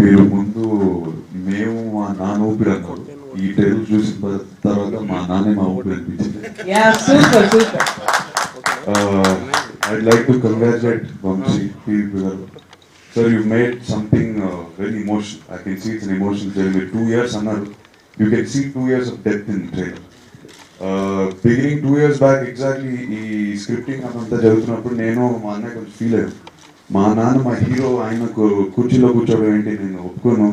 మీరు ముందు మేము మా నాన్న ఊపిరి అన్నారు, ఈ ట్రైలర్ చూసిన తర్వాత మా నాన్నే మా ఊపిరి అనిపించింది. I'd like to congratulate Vamsi garu. Sir, you made something very emotional. I can see it's an emotional journey. 2 years annaru. You can see 2 years of depth in the trailer. Beginning 2 years back exactly ఈ scripting అంతా జరుగుతున్నప్పుడు నేను మా అన్నయ్య కొంచెం feel అయ్యాను. మా నాన్న మా హీరో, ఆయన కుర్చీలో కూర్చోవడం ఏంటి, నేను ఒప్పుకోను,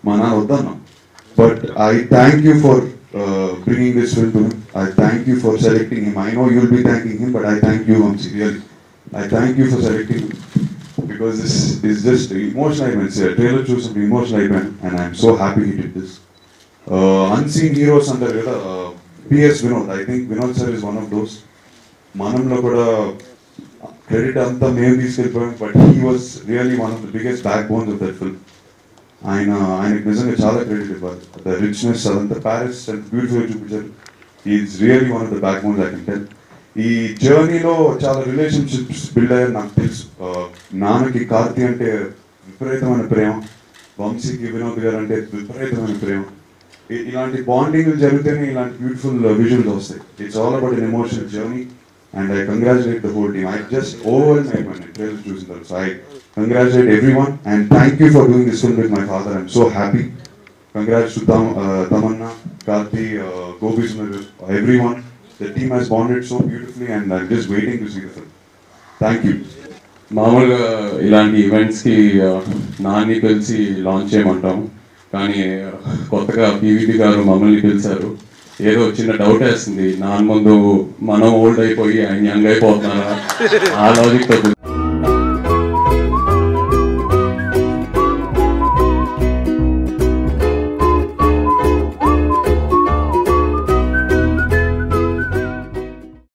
మా నాన్న వద్దన్నా. But I thank you for bringing this film to him. I thank you for selecting him. I know you'll be thanking him, but I thank you, Vamsi, really. I thank you for selecting him because this is just emotional events here. Trailer choose some emotional event and I'm so happy he did this. Unseen heroes under P.S. Vinod. I think Vinod sir is one of those. Manamlo kuda credit anta మేము తీసుకెళ్ళిపోయాం, but he was really one of the biggest backbones of that film. ఆయనకి నిజంగా చాలా credit ఇవ్వాలి. The richness అదంతా Paris and బ్యూటిఫుల్గా చూపించారు. Is really one of the back bones I can tell. ఈ జర్నీలో చాలా రిలేషన్షిప్స్ బిల్డ్ అయ్యారు నాకు తెలుసు. నాన్నకి కార్తీ అంటే విపరీతమైన ప్రేమ, వంశీకి వినోద్ గారు అంటే విపరీతమైన ప్రేమ. ఇలాంటి బాండింగ్ జరిగితేనే ఇలాంటి బ్యూటిఫుల్ విజువల్స్ వస్తాయి. It's all about an emotional journey and I congratulate the whole team. I just overwhelmed when I trailer choosing that. So I congratulate everyone and thank you for doing this film with my father. I'm so happy. Congrats to Tamanna, Karthi, Gopi Sundar, everyone. The team has bonded so beautifully and I'm just waiting to see the film. Thank you. మామూలుగా ఇలాంటి ఈవెంట్స్కి నాన్ని పిలిచి launch చేయమంటాం, కానీ కొత్తగా PVP గారు మమ్మల్ని పిలిచారు. ఏదో చిన్న డౌట్ వేస్తుంది, నాన్న ముందు మనం ఓల్డ్ అయిపోయి ఆయన యంగ్ అయిపోతున్నారా ఆ లాజిక్తో